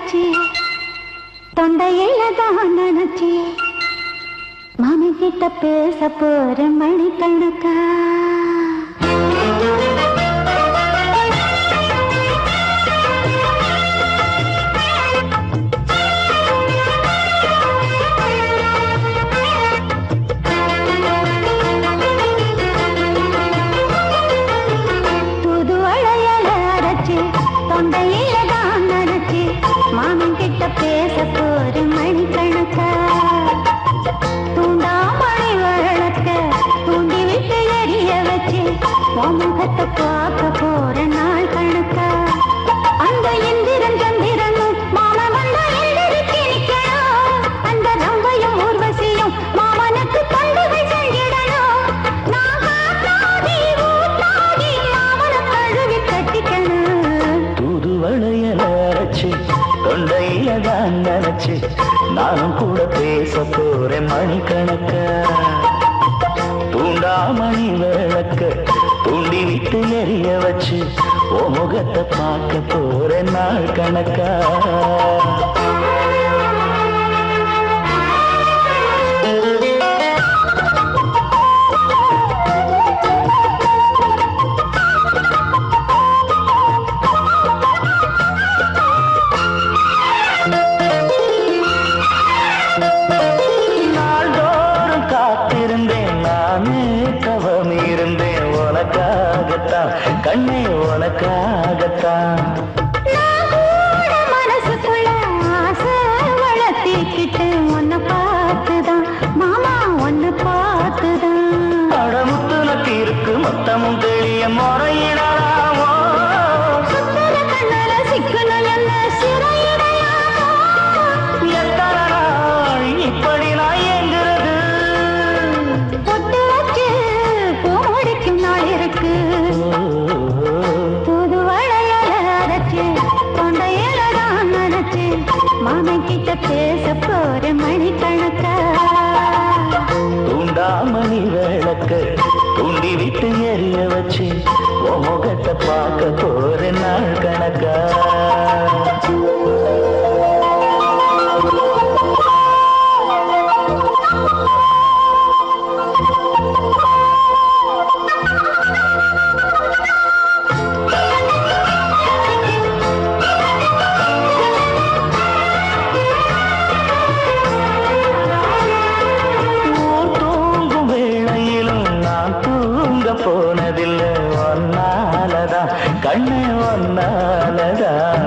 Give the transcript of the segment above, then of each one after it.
அரைச்சி தொண்டையில தான் நினைச்சி மாமி கிட்ட பேச போற மணிக்கணக்கா தொண்டையில தான் நினைச்சி மாமன் கிட்ட பேச போற மணிக்கணக்கா தூண்டாமணி வழக்க தூண்டி விட்டு எரிய வச்சு முகத்தை பார்க்க போற நாள் கணக்கா அந்த இந்திரன் சந்திரனும் மாமன் வந்த எந்திரிக்கு நிக்கணும் அந்த ரம்பையும் ஊர்வசியும் மாமனுக்கு தொண்டுகள் செஞ்சிடணும் நான் காத்தாடி ஊத்தாடி மாமனை கழுவி கட்டிக்கணும் தூதுவளையல அரைச்சு தொண்டையில தான் நினைச்சு நானும் கூட பேச போறேன் மணிக்கணக்கா தூண்டாமணி விளக்க தூண்டி விட்டு எரிய வச்சு ஓ முகத்தை பார்க்க போறேன் நாள் கணக்கா கண்ணே உனக்காகத்தான் மனசுக்குள்ள ஆசை வளர்த்திக்கிட்டு உன்னை பார்த்துதான் மாமா உன்னை பார்த்துதான் அடமுத்து நக்கு இருக்கு மொத்தமும் தெளிய முறையிடலாமோ சுத்தர கண்ணல சிக்கணும் என்ன சிறையிடையாமோ எத்தனை நாள் இப்படி நான் எங்கிறது பொட்டு வச்சு பூ முடிக்கும் நாள் இருக்கு மாமன் கிட்ட பேச போற மணிக்கணக்கா தூண்டாமணி விளக்க தூண்டி விட்டு எரிய வச்சு உன் முகத்தை பார்க்க போற நாள் கணக்கா போனதில்லை ஒன்னாலதான் கண்ணு ஒன்னாலதான்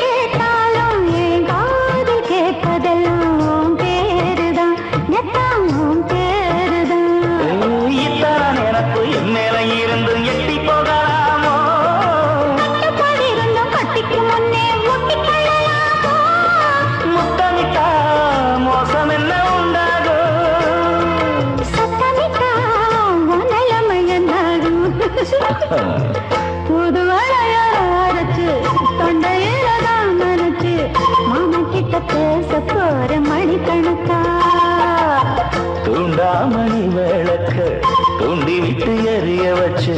கேட்டாலும் என் காது கேட்பதெல்லாம் பேருதான் எத்தாம் பேருதான் இத்தான் எனக்கு என் மேல இருந்து எட்டி போகலாமோ கட்டுப்பாடு இருந்தும் கட்டிக்கு முன்னே முட்டிக்கொள்ளலாமோ முத்தமிட்டா மோசம் என்ன உண்டாகும் புது வளையச்சு தொண்டையில தான் நினைச்சு மாமன் கிட்ட பேச போற மணிக்கணக்கா தூண்டாமணி விளக்க தூண்டி விட்டு எரிய வச்சு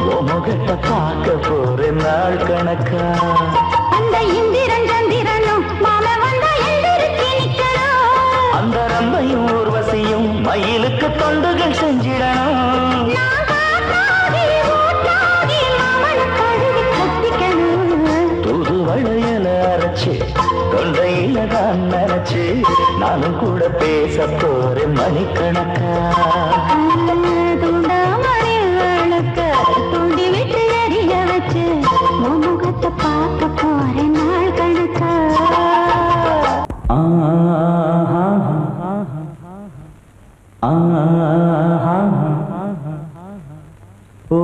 உன் முகத்தை பார்க்க போற நாள் கணக்கா அந்த இந்திரன் சந்திரனும் மாமன் வந்த எந்திரிக்கு நிக்கணும் அந்த ரம்பையும் ஊர்வசியும் மயிலுக்கு தொண்டுகள் செஞ்சிடணும் தூதுவளையல அரைச்சு தொண்டையில தான் நினைச்சு நானும் கூட பேச போறேன் மணிக்கணக்கா தூண்டாமணி விளக்க தூண்டி விட்டு எரிய வச்சு முகத்தை பார்க்க போறேன் நாள் கணக்கா ஓ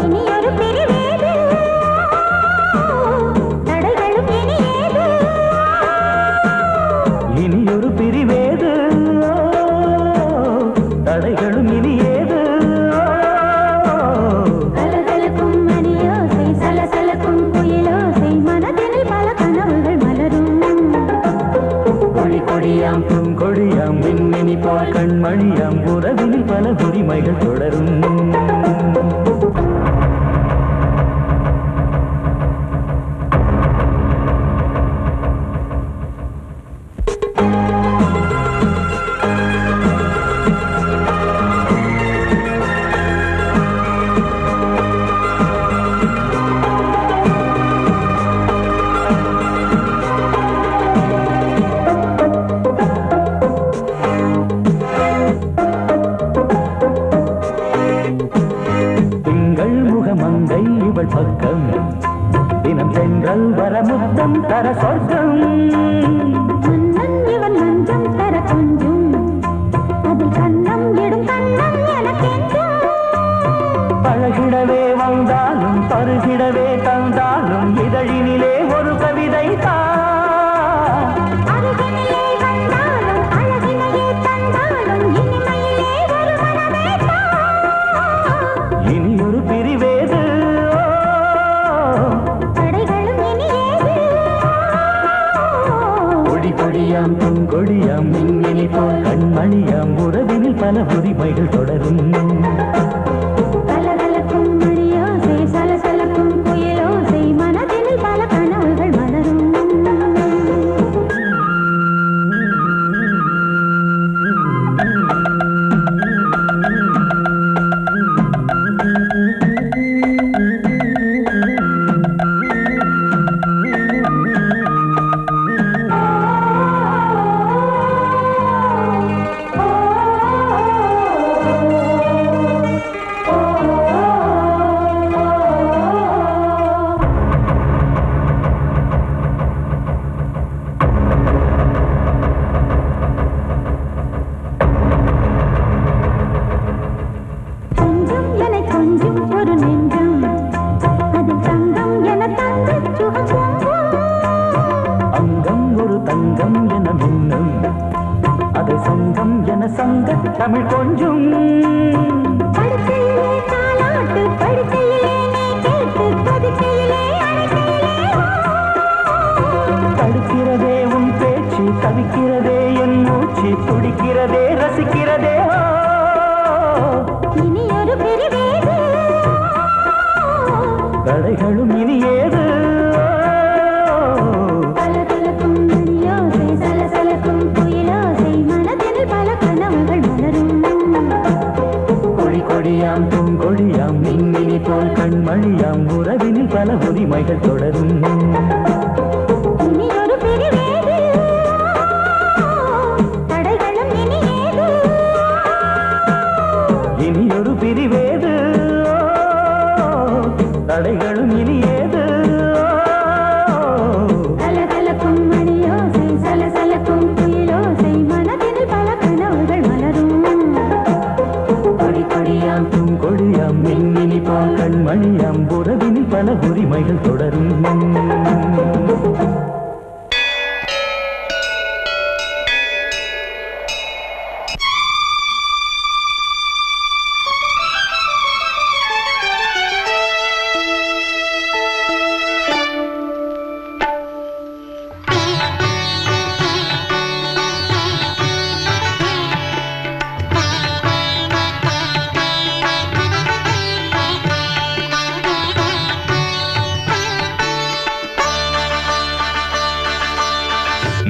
இனியொரு பிரிவேது தடைகளும் இனியேது இனியொரு பிரிவேது தடைகளும் இனியேது கலகலக்கும் மணியோசை சலசலக்கும் குயிலோசை மனதினில் பல கனவுகள் மலரும் கொடி கொடியாம் பூங்கொடியாம் மின்மினி போல் கண்மணியாம் உறவினில் பல உரிமைகள் தொடரும் மங்கை இவள் பக்கம் தினம் சென்றல் வர முத்தம் தர சொர்க்கம் மன்னன் இவன் மஞ்சம் தர கொஞ்சம் அதில் கண்ணம் இடும் கண்ணம் எனக்கென்றும் பழகிடவே வந்தாலும் பருகிடவே தந்தாலும் இதழினிலே ஒரு கவிதை அருகினிலே வந்தாலும் அழகினையே தந்தாலும் இனிமையிலே ஒரு மனமே இனியொரு பிரிவேது தடைகளும் இனியேது கொடி கொடியாம் பூங்கொடியாம் மின்மினி போல் கண்மணியாம் உறவினில் பல உரிமைகள் தொடரும் கலகலக்கும் மணியோசை சலசலக்கும் குயிலோசை மனதினில் பல கனவுகள் மலரும் கொஞ்சம் என கொஞ்சம் ஒரு நெஞ்சம் அதில் தங்கம் என தங்க சுகம் அங்கம் ஒரு தங்கம் என மின்னும் அது சங்கம் என சங்க தமிழ் கொஞ்சம் படுக்கையிலே தாலாட்டு படுக்கையிலே நீ கேட்டு படுக்கையிலே தடுக்கிறதே உன் பேச்சு தவிக்கிறதே என் மூச்சு துடிக்கிறதே ரசிக்கிறதே இனியொரு பிரிவேது தடைகளும் இனியேது கலகலக்கும் மணியோசை சலசலக்கும் குயிலோசை மனதினில் பல கனவுகள் மலரும் கொடி கொடியாம் பூங்கொடியாம் மின்மினி போல் கண்மணியாம் உறவினில் பல உரிமைகள் தொடரும் இனியொரு பிரிவேது தடைகளும் இனியேது இனியொரு பிரிவேது தடைகளும் இனியேது கலகலக்கும் மணியோசை சலசலக்கும் குயிலோசை மனதினில் பல கனவுகள் மலரும் கொடி கொடியாம் பூங்கொடியாம் மின்மினி போல் கண்மணியாம் உறவினில் பல உரிமைகள் தொடரும்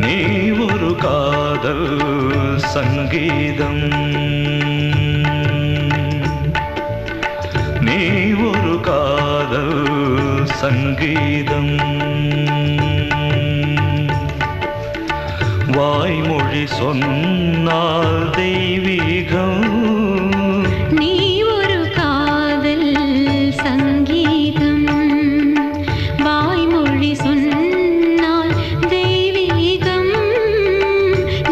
நீ ஒரு காதல் சங்கீதம் நீ ஒரு காதல் சங்கீதம் வாய்மொழி சொன்னால் தெய்வீகம் நீ ஒரு காதல் சங்கீதம் வாய்மொழி சொன்னால் தெய்வீகம்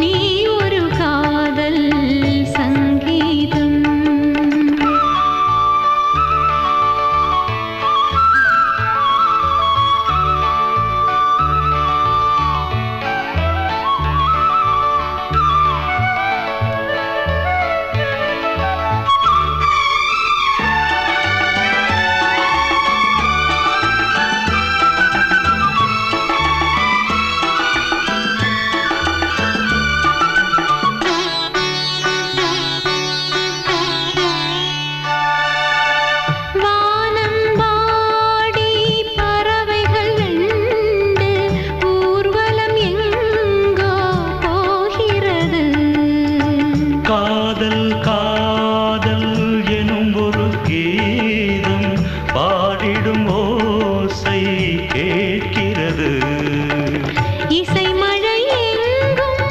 நீ ஒரு காதல் சங்கீதம் கீதம் பாடிடும் ஓசை கேட்கிறது. இசை மழை எங்கும்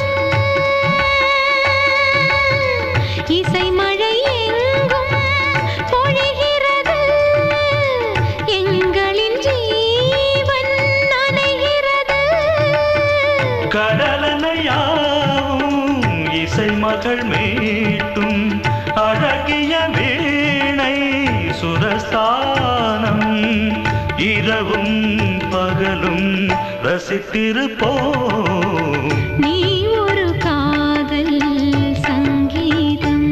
இசை மழை எங்கும் பொழிகிறது. எங்களின் ஜீவன் நனைகிறது. கடலனையாவும் இசை மகள் மீட்டும் அழகிய வீணை சுரஸ்தானம். இரவும் பகலும் ரசித்திருப்போம். நீ ஒரு காதல் சங்கீதம்.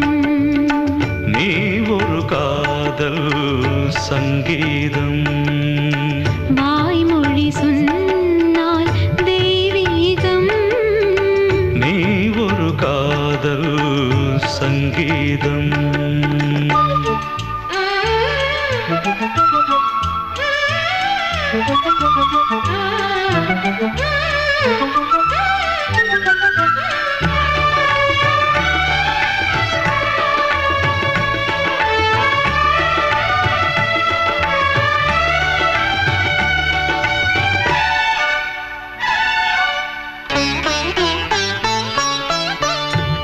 நீ ஒரு காதல் சங்கீதம். வாய்மொழி சொன்னால் தெய்வீகம். நீ ஒரு காதல் சங்கீதம்.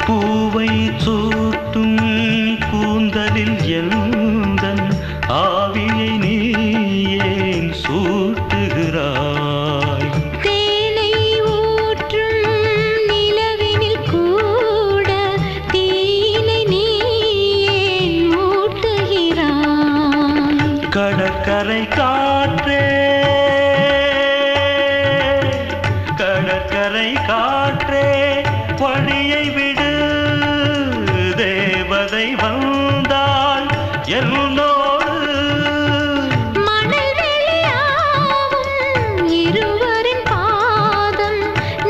பூவை சூட்டும் கூந்தலில் எந்தன் ஆவியை நீ ஏன் சூட்டுகிறாய்? தேனை ஊற்றும் நிலவினில் கூட தீனை நீ ஏன் மூட்டுகிறாய்? கடற்கரை காற்றே, கடற்கரை காற்றே வழியை விடு. தேவதை வந்தால் என்னோடு. மணல் வெளியாகும் இருவரின் பாதம்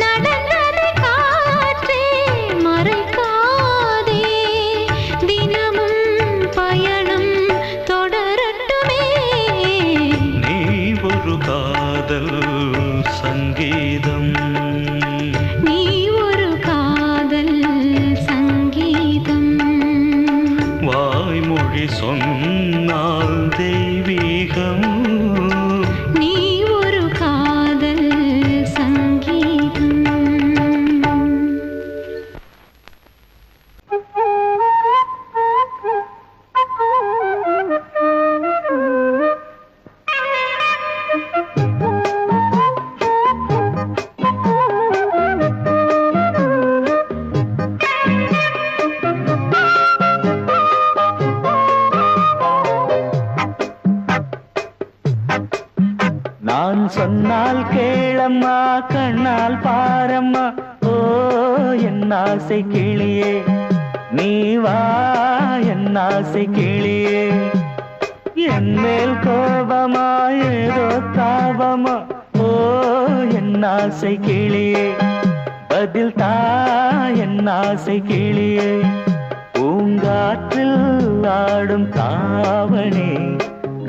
நடந்ததை காற்றே மறைக்காதே. தினமும் பயணம் தொடரட்டுமே. நீ ஒரு காதல் சங்கீதம். நீ ஒரு காதல் சங்கீதம். வாய்மொழி சொன்னால் தெய்வீகம். நீ ஒரு காதல் சங்கீதம். நான் சொன்னால் கேளம்மா, கண்ணால் பாரம்மா. ஓ என் ஆசை கிளியே, நீ வா என் ஆசை கிளியே. என் மேல் கோபமா ஏதோ தாபமா? ஓ என் ஆசை கிளியே, பதில் தா என் ஆசை கிளியே. பூங்காற்றில் ஆடும் தாவணி,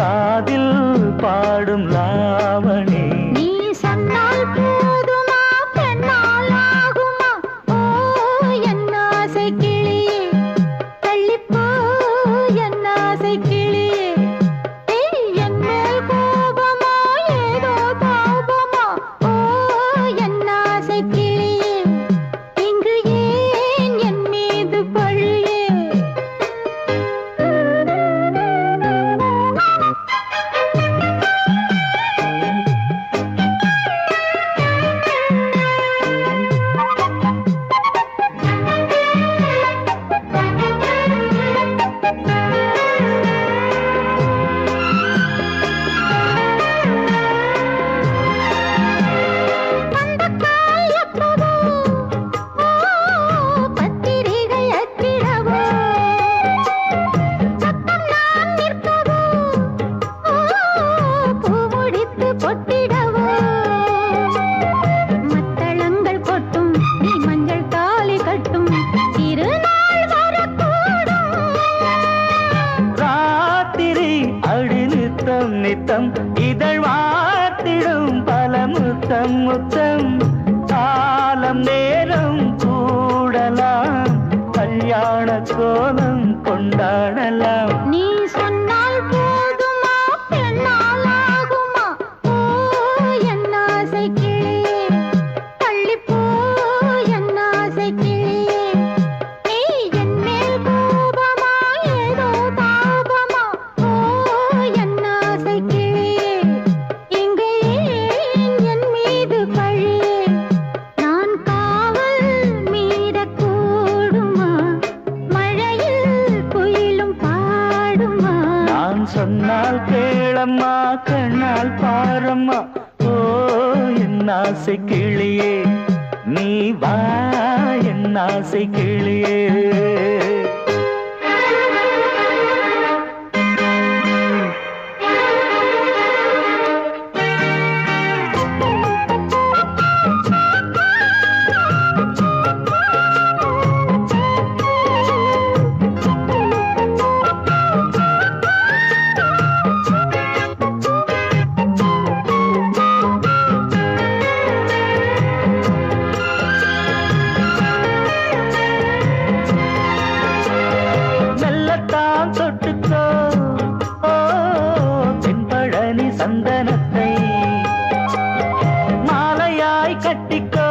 காதில் பாடும் லாவணி. நீ சொன்னால் போதுமா, பெண்ணால் ஆகுமா? ஓ என் ஆசை கிளியே, தள்ளிப்போ என் ஆசை கிளியே. என் மேல் கோபமா ஏதோ தாபமா? ஓ என் ஆசை கிளியே, இங்கு ஏன் என் மீது பழியே? நித்தம் இதழ் வாத்திடும் பல முத்தம் முத்தம். காலம் நேரம் கூடலாம், கல்யாண கோலம் கொண்டாடலாம். நீ சொன்னால் சொன்னால் கேளம்மா கண்ணால் பாரம்மா ஓ என் ஆசை கிளியே நீ வா என் ஆசை கிளியே சந்தனத்தை மாலையாய் கட்டிக்கோ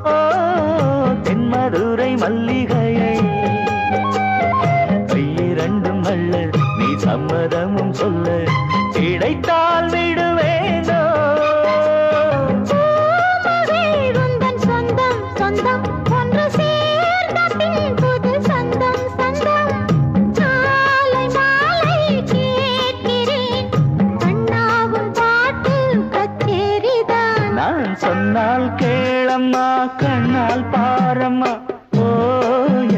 ஓ தென்மதுரை மல்லிகையை கையிரண்டும் அல்ல நீ சம்மதமும் சொல்ல கிடைத்தால் விடுவேனோ சொந்தம் சொந்தம் ஒன்று சேர்ந்த பின் புது சொந்தம் சொந்தம் மாலை மாலை கேட்கிறேன் கண்ணாவும் பாட்டு கச்சேரிதான் நான் சொன்னால் கேளம்மா கண்ணால் பாரம்மா ஓ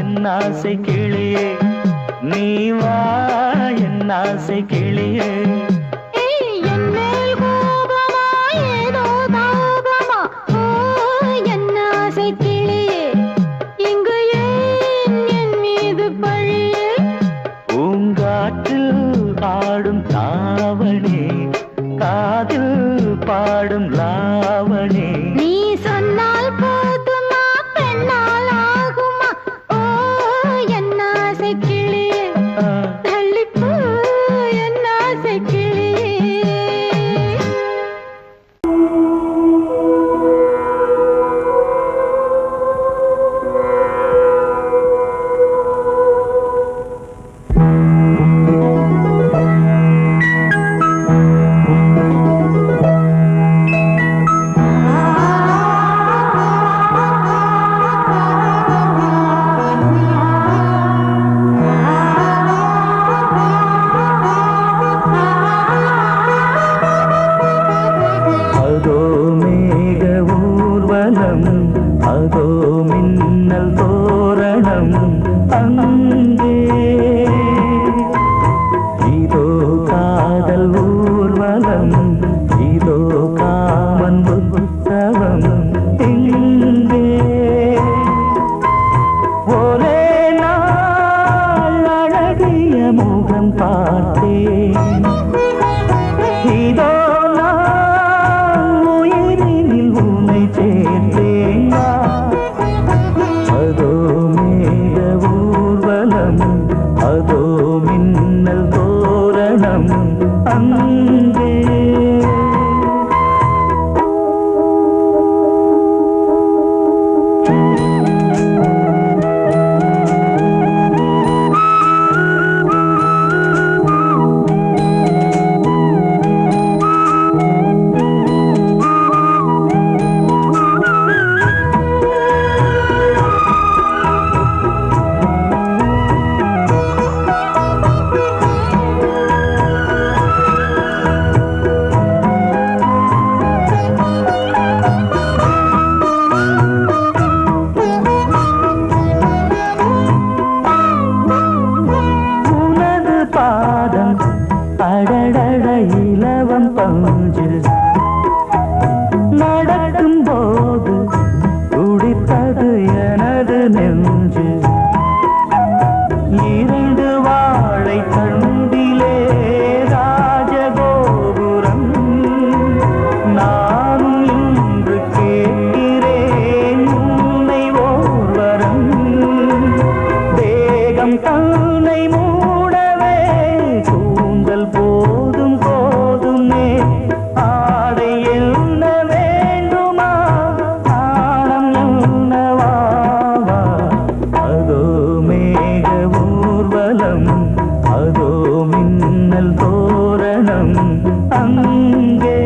என் ஆசை கிளியே நீ வா என் ஆசை கிளியே பாடும் தாவணி காதில் பாடும் லாவணி நீ சொன்னால் போதுமா பெண்ணால் ஆகுமா ஓ என் ஆசை கிளியே தள்ளிப்போ என் ஆசை அதோ மின்னல் தோரணம் அங்கே இதோ காதல் ஊர்வலம் இதோ காமன் உற்சவம் எங்கே ஒரே நாள் அழகிய முகம் பார்த்தேன் இதோ நான் உயிரினில் உன்னை சேர்த்தேன் அதோ மேக ஊர்வலம் அதோ மின்னல் தோரணம் அங்கே அடடட இலவம் பஞ்சு நடக்கும் போது துடித்தது எனது நெஞ்சு இரண்டு வாழை தண்டிலே ராஜகோபுரம் நானும் இன்று கேட்கிறேன் உன்னை ஓர்வரம் தேகம் தன்னை மூடவே கூந்தல் போதும் போதுமே ஆடை என்ன வேண்டுமா ஆடம் என்னவாவா அதோ மேக ஊர்வலம் அதோ மின்னல் தோரணம் அங்கே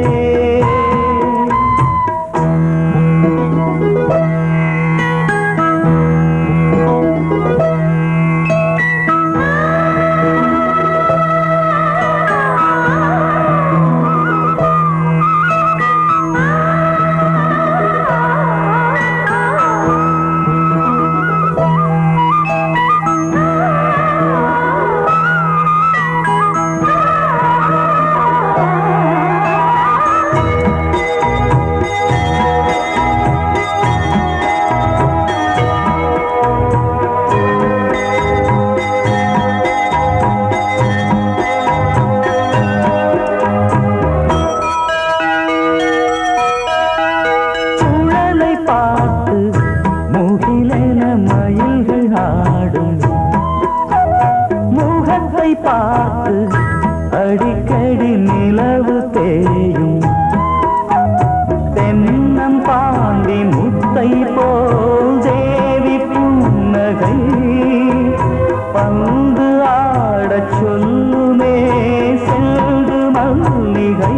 மாளிகை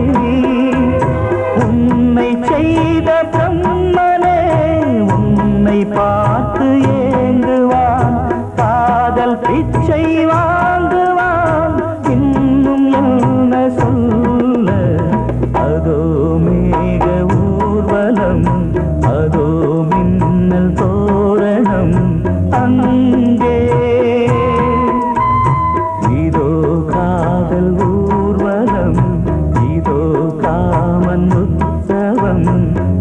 உன்னை செய்த பிரம்மனே உன்னை பார்த்து ஏங்குவான் காதல் பிச்சை வாங்குவான் இன்னும் என்ன சொல்ல அதோ மேக ஊர்வலம் அதோ மின்னல் தோரணம் அங்கே இதோ காதல் ஊர்வலம் இதோ காமன் உற்சவம்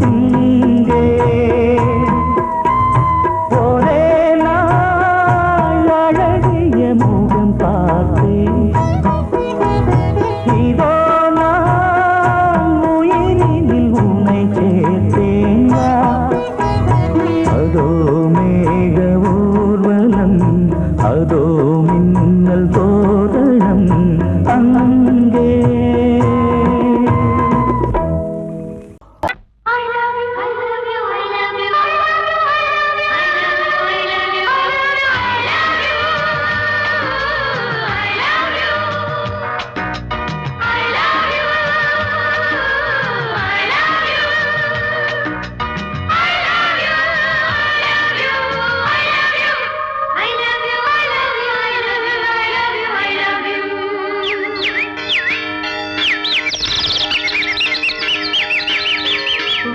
இங்கே ஒரே நாள் அழகிய முகம் பார்த்தேன் இதோ நான் உயிரினில் உன்னை சேர்த்தேன் அதோ மேக ஊர்வலம் அதோ மின்னல் தோரணம் அங்கே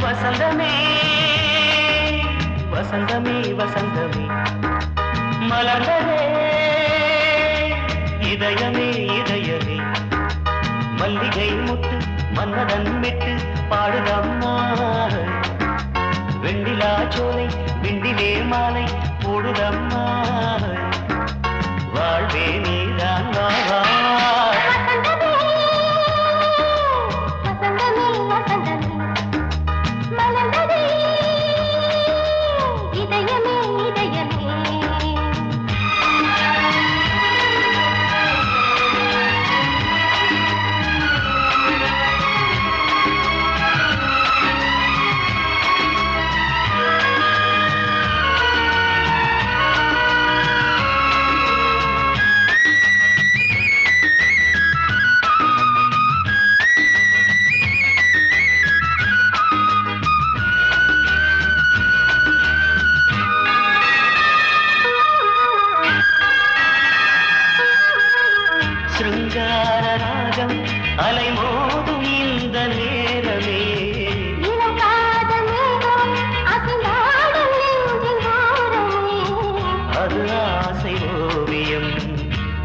வசந்தமே வசந்தமே வசந்தமே மலர்ந்ததே இதயமே இதயமே மல்லிகை முட்டு மன்னதன் விட்டு பாடுதம்மா வெண்ணிலா சோலை வெண்டிலே மாலை போடுதம்மா வாழ்வே நீதான் வா சிருங்காரராகம் அலைமோதும் இந்த நேரமே அது ஆசை ஓவியம்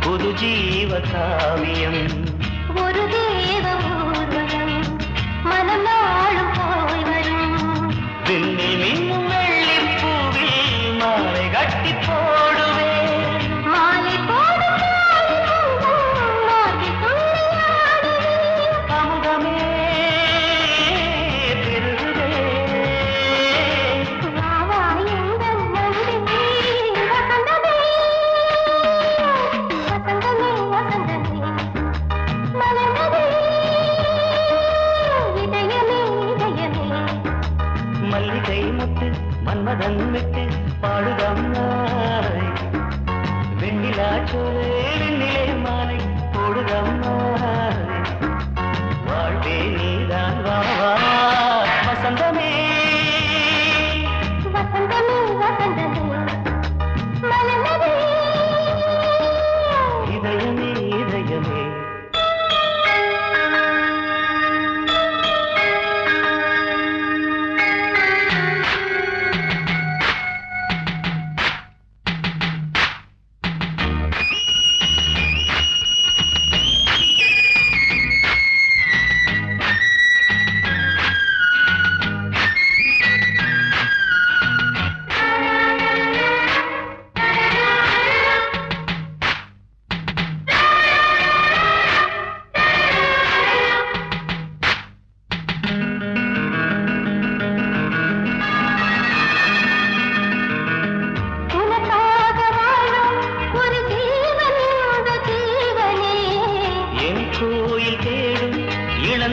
புது ஜீவ காவியம் ஒரு தேவ ஊர்வலம் மனம் நாளும் போய் வரும் விண்ணில் மின்னும் வெள்ளிப் பூவில் மாலை கட்டி போடுவேன் மாலை போடும் அமுதமே பெருகுதே மல்லிகை முட்டு மன்மதன் விட்டு பாடுதம்மாய் வெண்ணிலா சோலை வெண்ணிலே மாலை போடுதம்மாய் வாழ்வே நீதான் வா வசந்தமே வசந்தமே வசந்தமே மலர்ந்ததே இதயமே இதயமே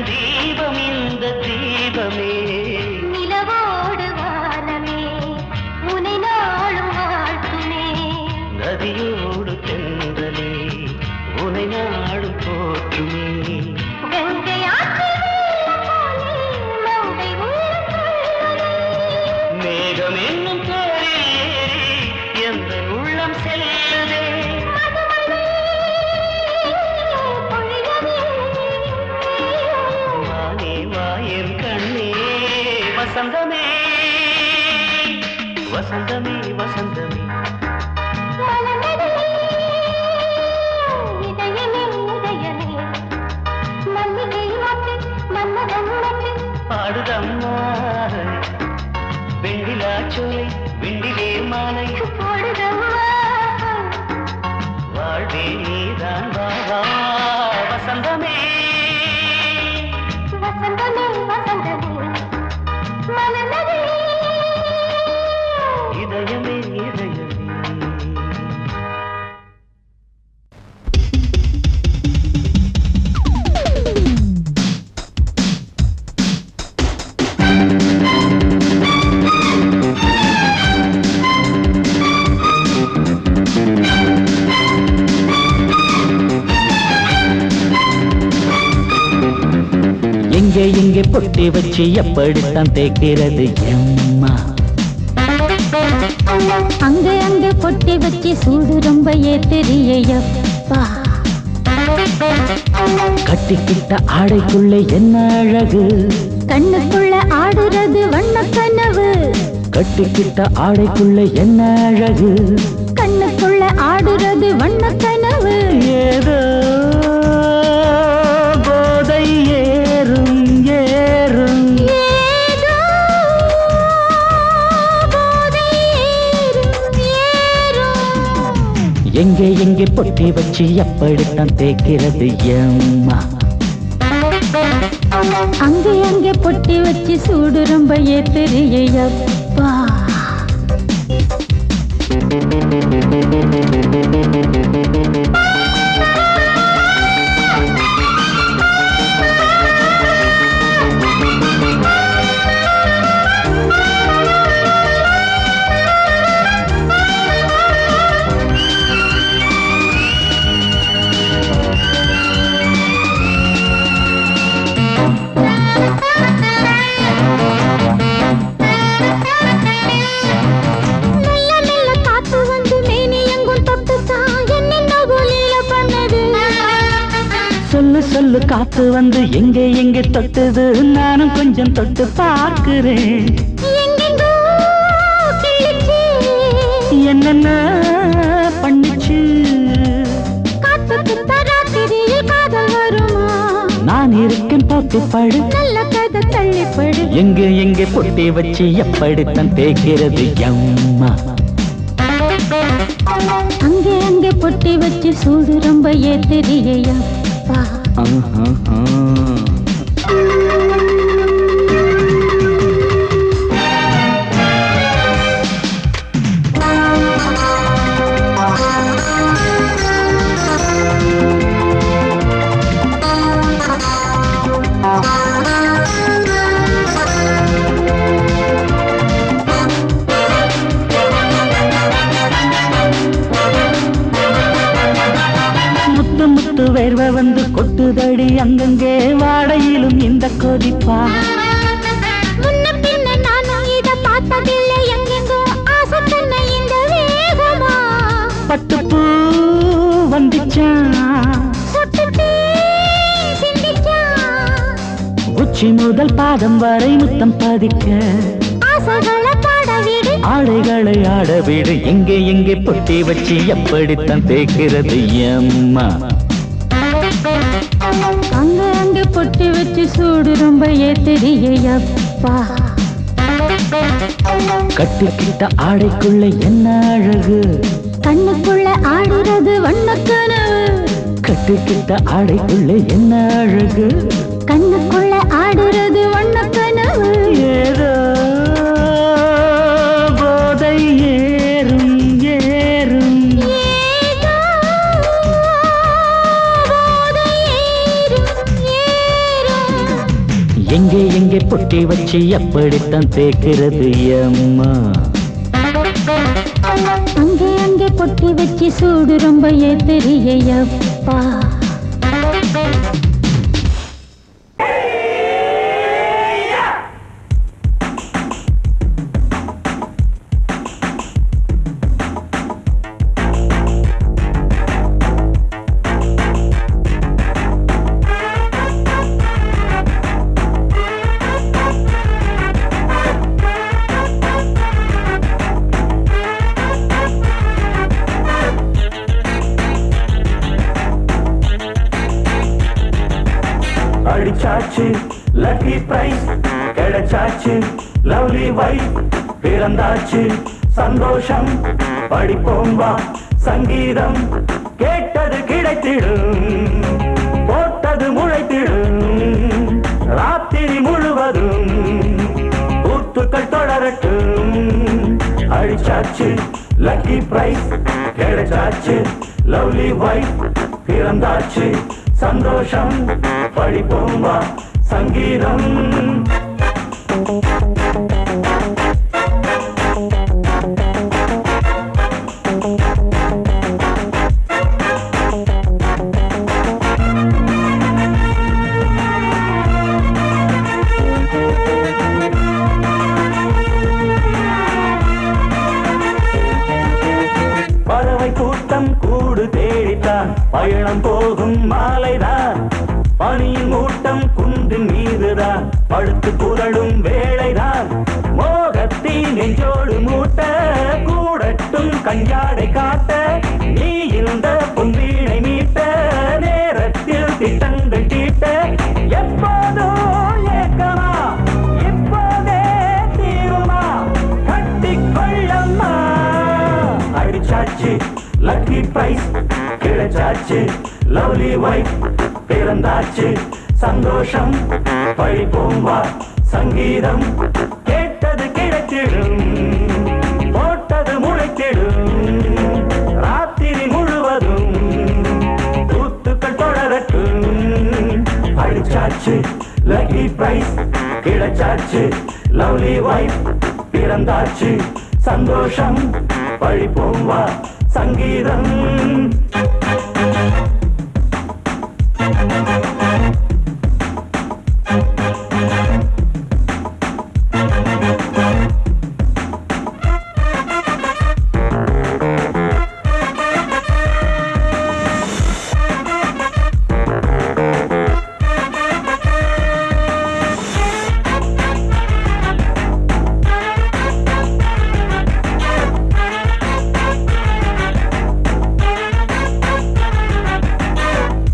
தீபம் இந்த தீபமே நிலவோடு வானமே உனை நாளும் வாழ்த்துமே நதியோடு தென்றலே உனை நாடும் போற்றுமே கங்கையாற்று வசந்தமே வசந்தமே வசந்தமே பாடுதம்மா வெண்ணிலா சோலை வெண்ணிலே மாலை வாழ்வே நீதான் வா வா வசந்தமே வசந்தமே வசந்தமே மனநதி இதயமே இதயமே எங்கே எங்கே பொட்டி வச்சு எப்படித்தான் தேய்க்கிறது எம்மா அங்க அங்க பொட்டி வச்சு சூடு ரொம்ப ஏத்தெரியப்பா கட்டிக்கிட்ட ஆடைக்குள்ள என்ன அழகு கண்ணுக்குள்ள ஆடுறது வண்ண கனவு கட்டிக்கிட்ட ஆடைக்குள்ள என்ன அழகு கண்ணுக்குள்ள ஆடுறது வண்ண கனவு ஏதோ போதை ஏறும் ஏறும் ஏதோ போதை ஏறும் ஏறும் எங்கே எங்கே பொட்டி வச்சு எப்படித்தான் தேய்க்கிறது எம்மா அங்கே அங்கே பொட்டி வச்சு சூடு ரொம்ப ஏத்தெரியப்பா சொல்லு சொல்லு காத்து வந்து எங்கே எங்கே தொட்டுது நானும் கொஞ்சம் தொட்டு பார்க்கிறேன் என்னென்ன பண்ணிச்சு நான் இருக்கேன் பார்த்து படு நல்ல கதை தள்ளிப்படு எங்கே எங்கே பொட்டி வச்சு எப்படித்தான் தேய்க்கிறது எம்மா அங்கே அங்கே பொட்டி வச்சு சூடு ரொம்ப ஏத்தெரியப்பா முத்து முத்து வேர்வை வந்து கொட்டுதடி அங்கங்கே வாடையிலும் இந்த கொதிப்பா முன்ன பின்ன நானும் இத பார்த்ததில்லை எங்கெங்கோ ஆசை தன்னை இந்த வேகமா பட்டுப்பூ வந்துச்சான் சுட்டுட்டு சிந்திச்சான் உச்சி முதல் பாதம் வரை முத்தம் பதிக்க ஆசைகளை பாட விடு ஆடைகளை ஆட விடு எங்கே எங்கே பொட்டி வச்சு எப்படித்தான் தேய்க்கிறது எம்மா அங்க அங்க பொட்டி வச்சு சூடு ரொம்ப ஏத்தெரியப்பா கட்டிக்கிட்ட ஆடைக்குள்ள என்ன அழகு கண்ணுக்குள்ள ஆடுறது வண்ண கனவு கட்டிக்கிட்ட ஆடைக்குள்ள என்ன அழகு கண்ணுக்குள்ள ஆடுறது வண்ண கனவு ஏதோ போதை ஏறும் ஏறும் ஏதோ போதை ஏறும் ஏறும் எங்கே எங்கே பொட்டி வச்சு எப்படித்தான் தேய்க்கிறது எம்மா அங்கே அங்கே பொட்டி வச்சு சூடு ரொம்ப ஏத்தெரியப்பா அடிச்சாச்சு லக்கி பிரைஸ் கிடைச்சாச்சு லவ்லி வைஃப் பிறந்தாச்சு சந்தோஷம் படிப்போம் வா சங்கீதம் கேட்டது கிடைத்திடும் போட்டது முளைத்திடும் ராத்திரி முழுவதும் ஊத்துக்கள் தொடரட்டும் அடிச்சாச்சு லக்கி பிரைஸ் கிடைச்சாச்சு லவ்லி வைஃப் பிறந்தாச்சு சந்தோஷம் படிப்போம் வா சங்கீதம் பறவை கூட்டம் கூடு தேடித்தான் பயணம் போகும் மாலைதான் பனியின் மூட்டம் குன்றின் மீதுதான் படுத்து புரளும் வேளைதான் மோகத்தி நெஞ்சோடு மூட்ட கூடட்டும் கஞ்சாடை காட்ட நீ இருந்த பொன்வீணை மீட்ட நேரத்தில் திட்டங்கள் தீட்ட எப்போதோ ஏக்கமா இப்போதே தீருமா கட்டிக்கொள்ளம்மா அடிச்சாச்சு லக்கி பிரைஸ் கிடைச்சாச்சு லவ்லி வைஃப் பிறந்தாச்சு சந்தோஷம் படிப்போம் வா சங்கீதம் கேட்டது கிடைத்திடும் போட்டது முளைத்திடும் ராத்திரி முழுவதும் ஊத்துக்கள் தொடரட்டும் அடிச்சாச்சு லக்கி பிரைஸ் கிடைச்சாச்சு லவ்லி வைஃப் பிறந்தாச்சு சந்தோஷம் படிப்போம் வா சங்கீதம்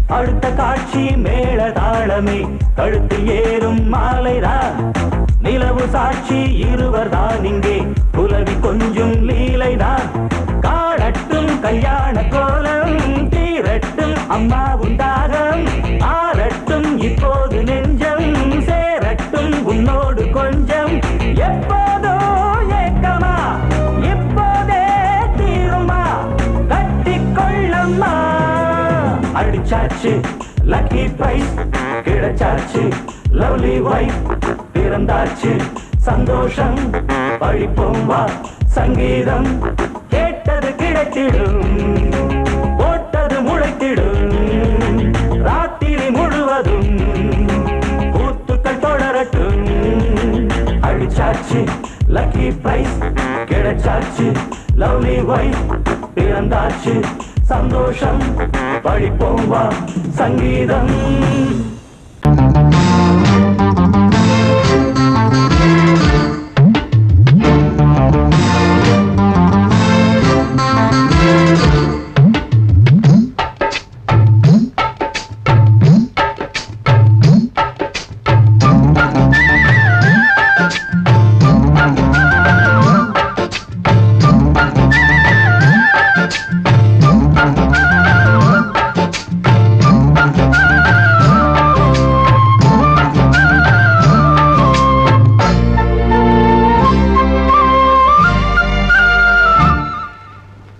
அடுத்த காட்சி மேள தாளமே கழுத்தில் ஏறும் மாலைதான் நிலவு சாட்சி இருவர் தான் இங்கே புலவி கொஞ்சம் லீலைதான் காணட்டும் கல்யாண கோலம் தீரட்டும் அம்மா உண்டாகம் ஆரட்டும் இப்போது நெஞ்சம் சேரட்டும் உன்னோடு கொஞ்சம் எப்போதோ ஏக்கமா இப்போதே தீருமா கட்டிக்கொள்ளம்மா அடிச்சாச்சு லக்கி பிரைஸ் கிடைச்சாச்சு லவ்லி வைஃப் பிறந்தாச்சு சந்தோஷம் படிப்போம் வா சங்கீதம் கேட்டது கிடைத்திடும் போட்டது முளைத்திடும் ராத்திரி முழுவதும் ஊத்துக்கள் தொடரட்டும் அடிச்சாச்சு லக்கி பிரைஸ் கிடைச்சாச்சு லவ்லி வைஃப் பிறந்தாச்சு சந்தோஷம் படிப்போம் வா சங்கீதம்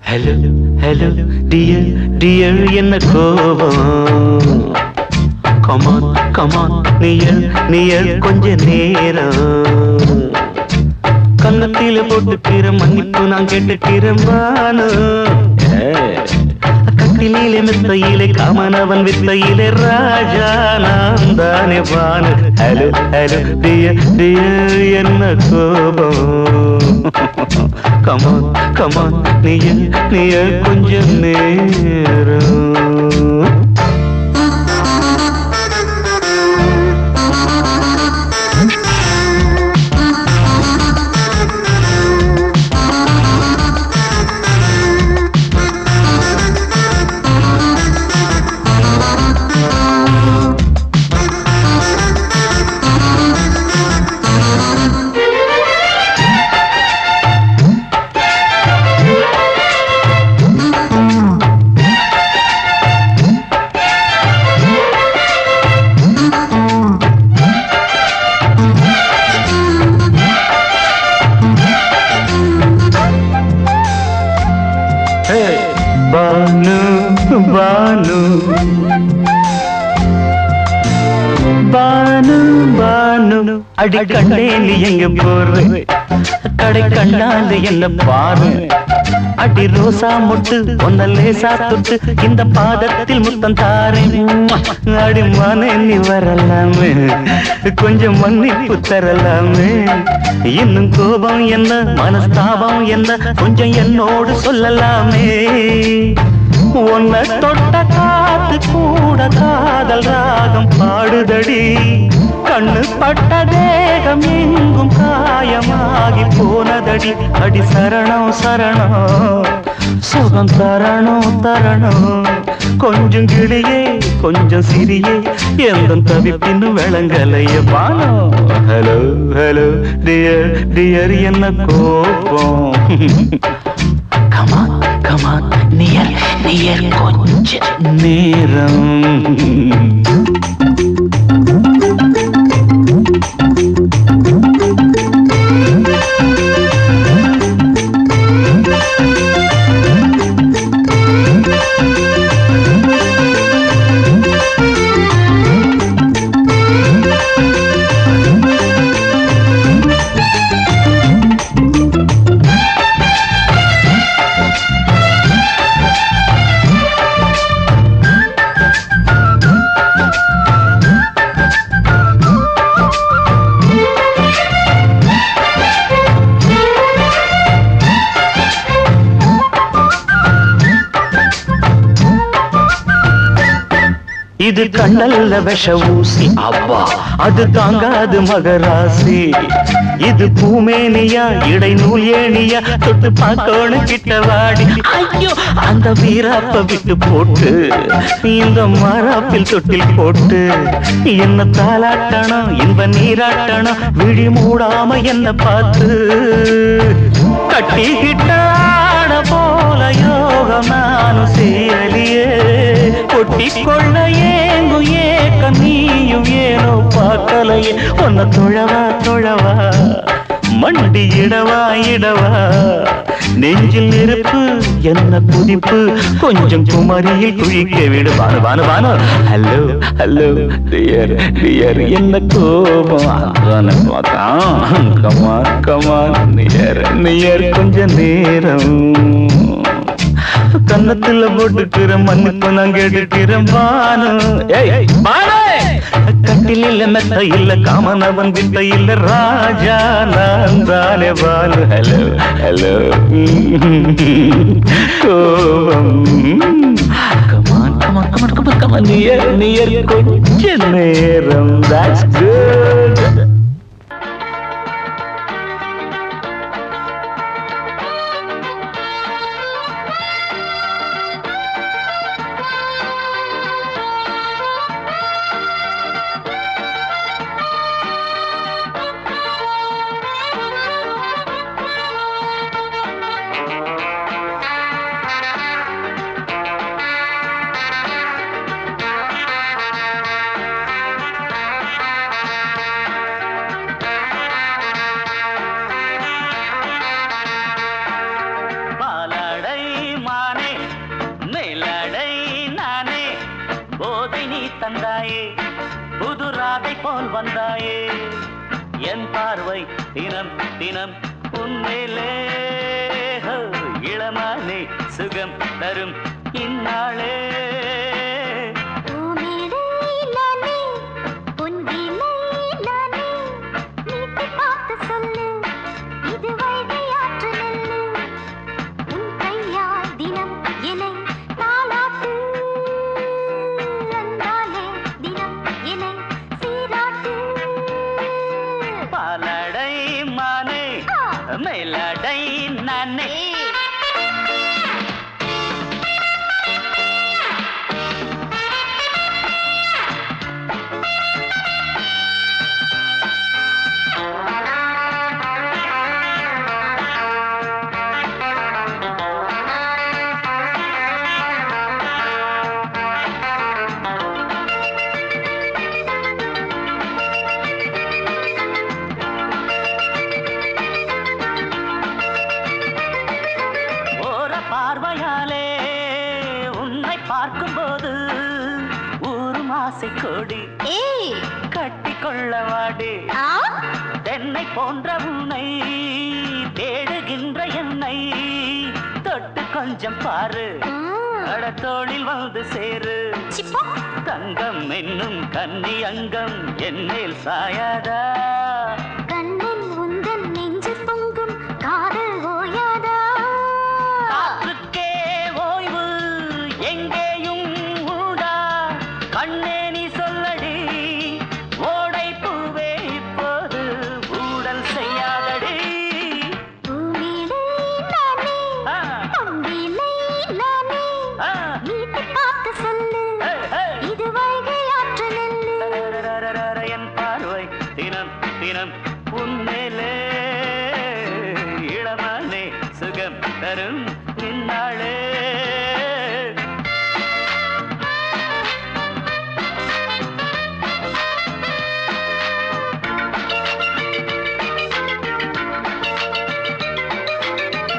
ஹலோ ஹலோ டியர் டியர் என்ன கோபம் கமான் கமான் நியர் நியர் கொஞ்ச நேரம் கன்னத்தில போட்டுக்கிற மன்னிப்பு நான் கேட்டுக்கிறேன் வானு கட்டிலே மெத்தையிலே காமனவன் வித்தையிலே ராஜா நான் தானே வானு ஹலோ ஹலோ டியர் டியர் என்ன கோபம் கமான் கமான் நீய கொஞ்சம் நேரம் அடி கண்டே நீ எங்க போற கடை கண்டாந்து என்ன பாரு அடி ரோசா முட்டு ஒன்ன லேசா தொட்டு இந்த பாதத்தில் முத்தம் தாரேன் அடி மானே நீ வரலாமே கொஞ்சம் மன்னிப்பு தரலாமே இன்னும் கோபம் என்ன மனஸ்தாபம் என்ன கொஞ்சம் என்னோடு சொல்லலாமே உன்னை தொட்ட காத்து கூட காதல் ராகம் பாடுதடி கண்ணு பட்ட தேகம் எங்கும் காயமாகி போனதடி அடி சரணம் சரணம் சுகம் தரணும் தரணும் கொஞ்சம் கிளியே கொஞ்சம் சிறியே எந்த தவிப்பின்னு விளங்கலைய பானோ ஹலோ ஹலோ டியர் டியர் என்ன கோபம் கமான் கமான் நியர் நியர் கொஞ்ச நேரம் இது கண்ணல்ல விஷ ஊசி அப்பா அது தாங்காது மகராசி இது பூமேனியா இடை நூல் ஏனியா தொட்டு பார்க்கணும் கிட்ட வாடி ஐயோ அந்த வீராப்ப விட்டு போட்டு இந்த மாறாப்பில் தொட்டில் போட்டு என்ன தாளாட்டணும் இன்ப நீராட்டணும் விழி மூடாம என்ன பார்த்து கட்டிக்கிட்ட போல யோகம் நானும் செய்யலியே கொட்டிக்கொள்ள ஏங்கும் ஏக்க நீயும் ஏனோ பார்க்கலையே உன்னை தொழவா தொழவா மண்டி இடவா இடவா நெஞ்சில் நெருப்பு என்ன குதிப்பு கொஞ்சம் குமரியில் குழிக்க விடு வானு வானு வானு ஹலோ ஹலோ டியர் டியர் என்ன கோபம் கமான் கமான் நியர் நியர் கொஞ்ச நேரம் கன்னத்துல போட்டுக்கிற மன்னிப்பு நான் கேட்டுக்கிறேன் பானு கட்டில் இல்ல மெத்த இல்ல காமனவன் வித்த இல்ல ராஜா நான் தானே பானு ஹலோ ஹலோ கோபம் come on come on come on come on come on near near கொஞ்ச நேரம் that's good தந்தாயே புது ராதை போல் வந்தாயே என் பார்வை தினம் தினம் உன்மேலே இளமானே சுகம் தரும் இந்நாளே மேலடை நானே பார்வையாலே உன்னை பார்க்கும்போது ஊரும் ஆசை கொடி கட்டி கொள்ள வாடி என்னை போன்ற உன்னை தேடுகின்ற என்னை தொட்டு கொஞ்சம் பாரு கடத்தோளில் வந்து சேரு தங்கம் என்னும் கன்னி அங்கம் என்னேல் சாயாதா கண்ணில் உந்தன் நெஞ்சு பொங்கும் காதல் ஓயாதா காற்றுக்கே ஓய்வு எங்கேயும் உண்டா கண்ணே நீ சொல்லடி ஓடை பூவே இப்போது ஊடல் செய்யாதடி பூமியிலே நானே பொங்கிலே நானே நீட்டு பார்த்து சொல்லு இது வைகை ஆற்று நெல்லு என் பார்வை தினம் தினம் உன்மேலே இளமானே சுகம் தரும் நின்னாளே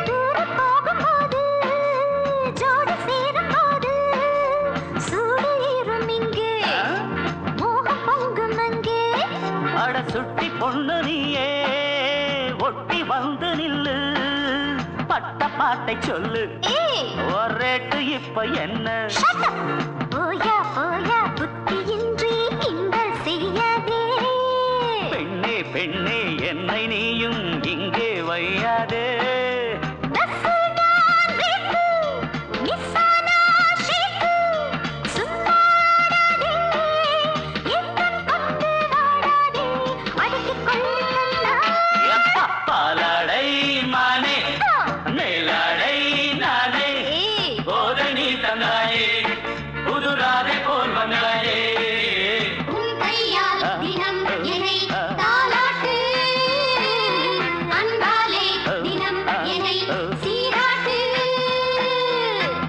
தூரம் போகும்போது ஜோடி சேரும்போது சூடு ஏறும் இங்கே மோகம் பொங்கும் அங்கே அட சுட்டி பொண்ணு நீயே ஒட்டி வந்து நில்லு பட்ட பாட்டை சொல்லு ஏய் ஒரு ரேட்டு இப்ப என்ன shut up. போயா போயா புத்தியின்றி கிண்டல் செய்யாதே பெண்ணே பெண்ணே என்னை நீயும் இங்கே வையாதே தசுதான் வேட்டு, மிஸ்ஸானா ஷேக்கு, சும்மாடாதே, எத்தன் கொண்டு வாடாதே, அடக்கிக் கொள்ளு கண்ணா. எப்பா பாலாடை மானே மேலாடை நானே ஏய், போதை நீ தந்தாயே புதுராதை போல் வந்தாயே உன் கையால் தினம் என்னை தாலாட்டு, அன்பாலே தினம் என்னை சீராட்டு.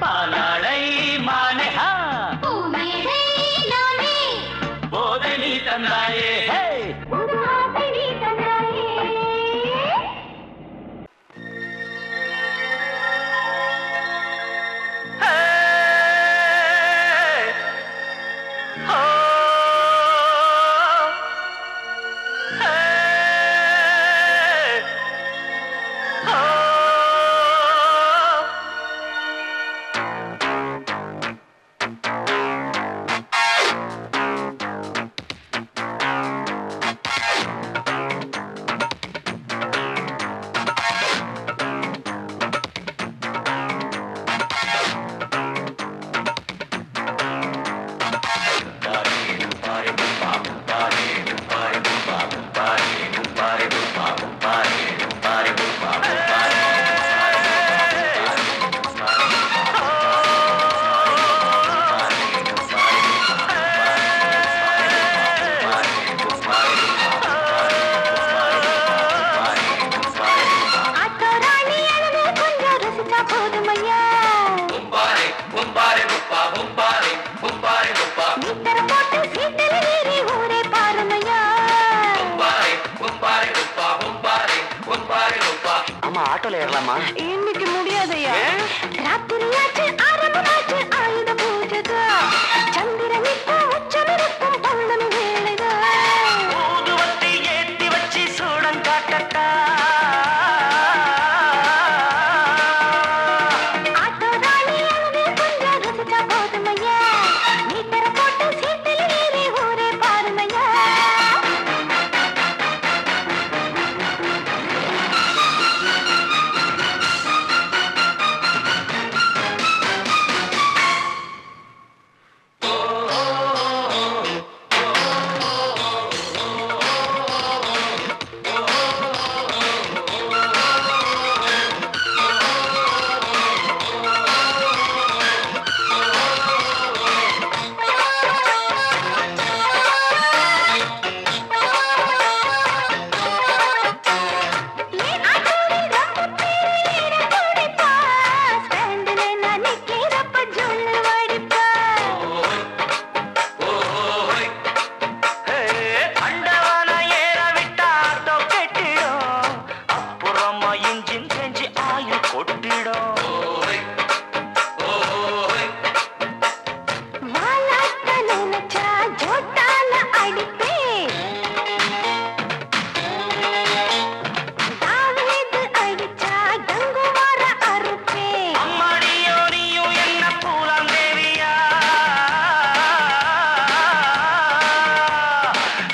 பாலாடை மானே ஹா பூமேடை நானே, போதை நீ தந்தாயே ஹே புது ஆசை நீ தந்தாயே. ஆட்டோராணி அழகு கொஞ்சம் ரசிச்சா போதுமையா மீட்டர போட்டு சீட்டில் ஏறி ஊரே பாருமையா அம்மா ஆட்டோல ஏறலாமா இன்னைக்கு முடியாதையா ராத்திரியாச்சு ஆரம்பமாச்சு ஆயுத பூஜைதா சந்திரன் இப்போ உச்சமிருக்கும் பௌர்ணமி வேளைதா ஊதுவத்தி ஏத்தி வச்சு சூடம் காட்டட்டா ஆட்டோராணி அழகு கொஞ்சம் ரசிச்சா போதுமையா மீட்டர போட்டு சீட்டில் ஏறி ஊரே பாருமையா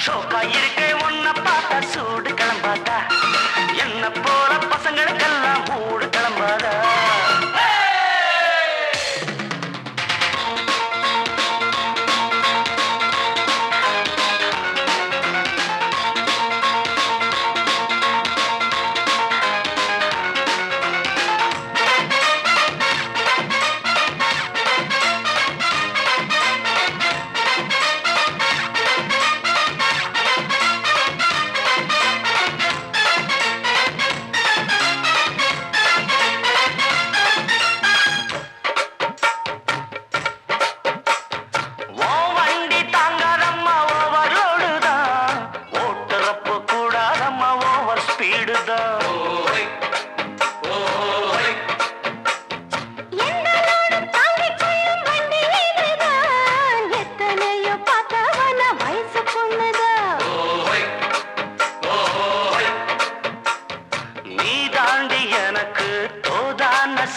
ஷோக்கா இருக்கே உன்னை பார்த்தா சூடு கிளம்பாதா என்ன போல பசங்களுக்கெல்லாம் மூடு கிளம்பாதா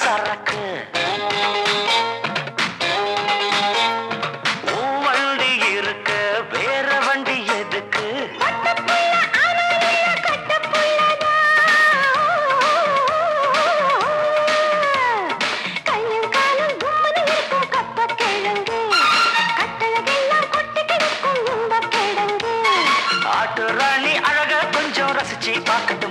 சரக்கு வண்டி இருக்க வேற வண்டி எதுக்கு ஆட்டு ராணி அழக கொஞ்சம் ரசிச்சு பார்க்கட்டும்